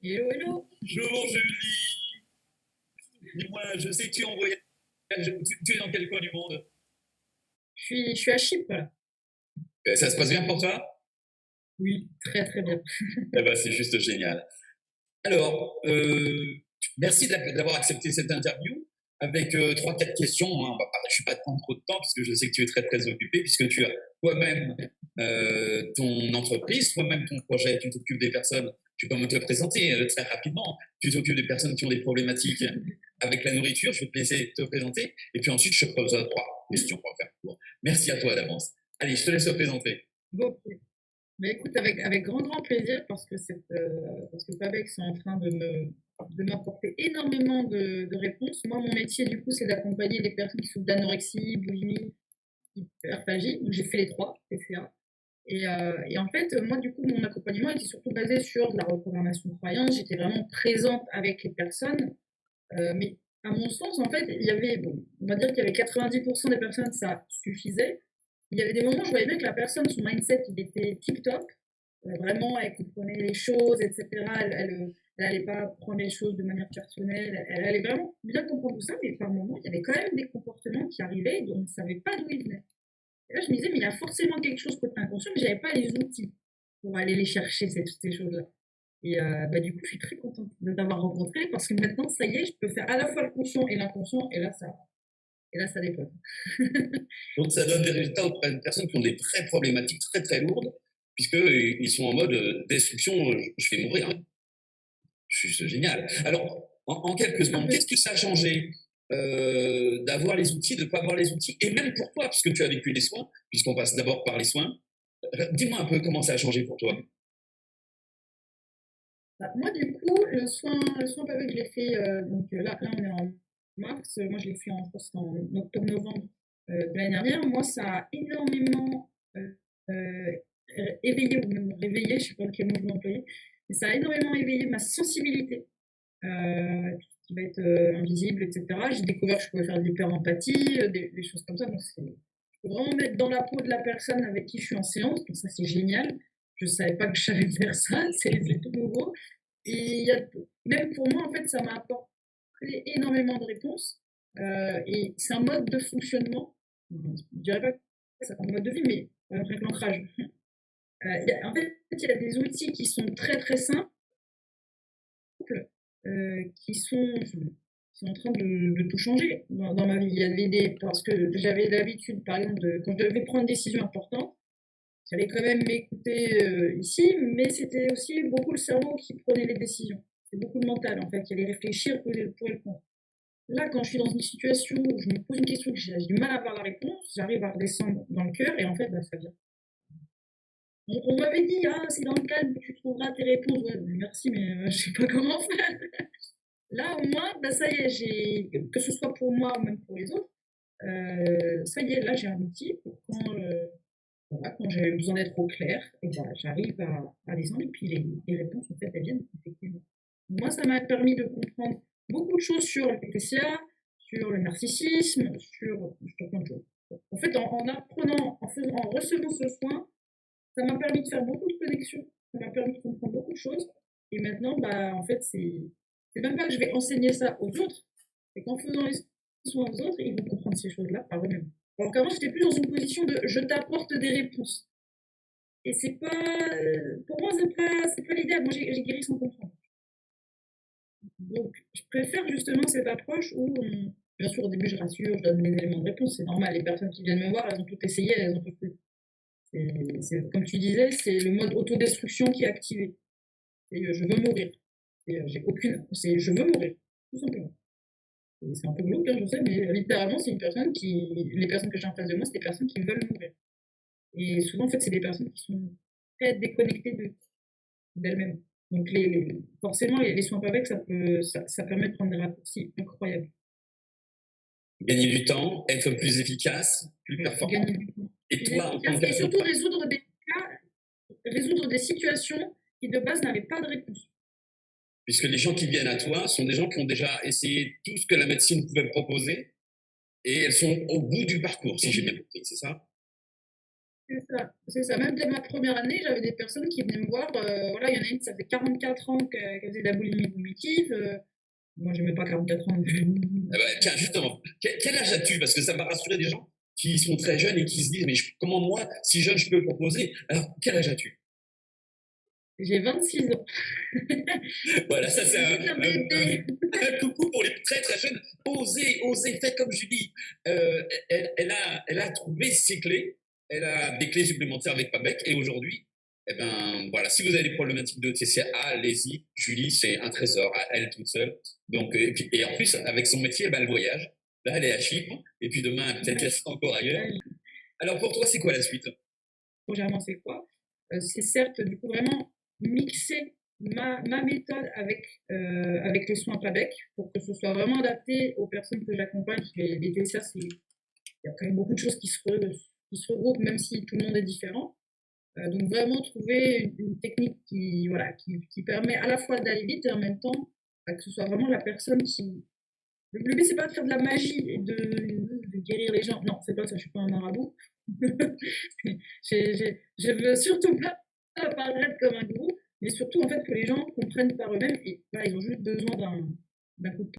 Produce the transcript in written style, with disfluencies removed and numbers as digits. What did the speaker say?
Hello, hello. Bonjour Julie, dis-moi, je sais que tu es en voyage, tu es dans quel coin du monde? Je suis à Chypre, là. Ça se passe bien pour toi? Oui, très très bien. Eh ben, c'est juste génial. Alors, merci d'avoir accepté cette interview avec trois, quatre questions, hein. Je ne vais pas te prendre trop de temps parce que je sais que tu es très très occupé puisque tu as toi-même ton entreprise, toi-même ton projet, tu t'occupes des personnes. Tu peux me te présenter très rapidement. Tu t'occupes des personnes qui ont des problématiques avec la nourriture. Je vais te laisser te présenter et puis ensuite je te poserai trois questions pour faire court. Merci à toi d'avance. Allez, je te laisse te présenter. Bon, ok. Mais écoute, avec grand grand plaisir parce que Pabex sont en train de m'apporter énormément de réponses. Moi, mon métier, du coup, c'est d'accompagner les personnes qui souffrent d'anorexie, boulimie, hyperphagie. Donc, j'ai fait les trois, TCA. Et en fait, moi, du coup, mon accompagnement était surtout basé sur de la reprogrammation de croyances. J'étais vraiment présente avec les personnes. Mais à mon sens, en fait, il y avait, bon, on va dire qu'il y avait 90% des personnes, ça suffisait. Il y avait des moments où je voyais bien que la personne, son mindset, il était tip-top. Vraiment, elle comprenait les choses, etc. Elle allait pas prendre les choses de manière personnelle. Elle allait vraiment bien comprendre tout ça, mais par moments, il y avait quand même des comportements qui arrivaient dont on ne savait pas d'où ils venaient. Et là, je me disais, mais il y a forcément quelque chose côté inconscient, mais j'avais pas les outils pour aller les chercher, ces choses-là. Et du coup, je suis très contente de t'avoir rencontré parce que maintenant, ça y est, je peux faire à la fois le conscient et l'inconscient, et là, ça dépote. Donc ça donne des résultats auprès de personnes qui ont des vraies problématiques très très lourdes puisque ils sont en mode destruction, je vais mourir, hein. C'est génial. Alors, en quelques secondes, qu'est-ce que ça a changé d'avoir les outils, de ne pas avoir les outils, et même pour toi, puisque tu as vécu les soins, puisqu'on passe d'abord par les soins. Dis-moi un peu comment ça a changé pour toi. Moi, du coup, le soin pavé, je l'ai fait, là, on est en mars, moi, je l'ai fait en octobre-novembre de l'année dernière. Moi, ça a énormément euh, éveillé, ou même réveillé, je ne sais pas quel mot je vais employer, mais ça a énormément éveillé ma sensibilité tout ce qui va être invisible, etc. J'ai découvert que je pouvais faire de l'hyper-empathie, des choses comme ça. Donc, je peux vraiment mettre dans la peau de la personne avec qui je suis en séance. Donc, ça, c'est génial. Je ne savais pas que je savais faire ça. C'est tout nouveau. Et même pour moi, en fait, ça m'a apporté énormément de réponses. Et c'est un mode de fonctionnement. Je ne dirais pas que c'est un mode de vie, mais avec l'ancrage. En fait, il y a des outils qui sont très, très simples qui sont en train de tout changer dans ma vie. Il y avait parce que j'avais l'habitude, par exemple, quand je devais prendre une décision importante, j'allais quand même m'écouter ici, mais c'était aussi beaucoup le cerveau qui prenait les décisions. C'est beaucoup de mental, en fait, qui allait réfléchir pour le prendre. Là, quand je suis dans une situation où je me pose une question, que j'ai du mal à avoir la réponse, j'arrive à redescendre dans le cœur et en fait, ça vient. On m'avait dit, ah, c'est dans le calme que tu trouveras tes réponses. Ouais, merci, mais je ne sais pas comment faire. Là, au moins, ça y est, que ce soit pour moi ou même pour les autres, ça y est, là, j'ai un outil pour voilà, quand j'ai besoin d'être au clair, et j'arrive à descendre et puis les réponses, en fait, elles viennent effectivement. Moi, ça m'a permis de comprendre beaucoup de choses sur le PTCA, sur le narcissisme, sur plein de choses. En fait, en apprenant, en recevant ce soin, ça m'a permis de faire beaucoup de connexions, ça m'a permis de comprendre beaucoup de choses. Et maintenant, en fait, c'est même pas que je vais enseigner ça aux autres, c'est qu'en faisant les soins aux autres, ils vont comprendre ces choses-là par eux-mêmes. Alors qu'avant, j'étais plus dans une position de je t'apporte des réponses. Et c'est pas, pour moi, c'est pas l'idéal. Moi, j'ai guéri sans comprendre. Donc, je préfère justement cette approche où, bien sûr, au début, je rassure, je donne des éléments de réponse, c'est normal. Les personnes qui viennent me voir, elles ont tout essayé, elles en peuvent plus. Comme tu disais, c'est le mode autodestruction qui est activé. Et je veux mourir. Et j'ai aucune. Je veux mourir, tout simplement. C'est un peu glauque, hein, je sais, mais littéralement, c'est une personne qui. Les personnes que j'ai en face de moi, c'est des personnes qui veulent mourir. Et souvent, en fait, c'est des personnes qui sont très déconnectées d'elles-mêmes. Donc, forcément, les soins PAVEC, ça permet de prendre des raccourcis incroyables. Gagner du temps, être plus efficace, plus performant. Gagner du temps. Et toi, en tant que Et surtout résoudre des situations qui de base n'avaient pas de réponse. puisque les gens qui viennent à toi sont des gens qui ont déjà essayé tout ce que la médecine pouvait proposer et elles sont au bout du parcours, si j'ai bien compris, c'est ça? C'est ça. Même dès ma première année, j'avais des personnes qui venaient me voir. Voilà, il y en a une, ça fait 44 ans qu'elle faisait de la boulimie cognitive. Moi, je n'aimais pas 44 ans. Ah bah, tiens, justement, quel âge as-tu? Parce que ça va rassurer des gens qui sont très jeunes et qui se disent, mais comment moi, si jeune, je peux proposer? Alors, quel âge as-tu? J'ai 26 ans. Voilà, ça c'est C'est un bébé. un coucou pour les très très jeunes. Osez, osez, faites comme Julie. Euh, elle a trouvé ses clés. Elle a des clés supplémentaires avec Pabec. Et aujourd'hui, eh ben, voilà, si vous avez des problématiques de TCA, allez-y. Julie, c'est un trésor à elle toute seule. Donc, et en plus, avec son métier, elle voyage. Là, elle est à Chypre. Et puis demain, peut-être qu'elle sera encore ailleurs. Alors pour toi, c'est quoi la suite? Prochainement, c'est quoi? C'est certes, du coup, vraiment mixer ma méthode avec les soins PABEC pour que ce soit vraiment adapté aux personnes que j'accompagne. Les TCA, il y a quand même beaucoup de choses qui se regroupent, même si tout le monde est différent. Donc vraiment trouver une technique voilà, qui permet à la fois d'aller vite et en même temps que ce soit vraiment la personne qui... Le but, c'est pas de faire de la magie et de guérir les gens. Non, c'est pas ça, je suis pas un marabout. Je veux surtout pas apparaître comme un gourou, mais surtout en fait que les gens comprennent par eux-mêmes et voilà, ils ont juste besoin d'un coup de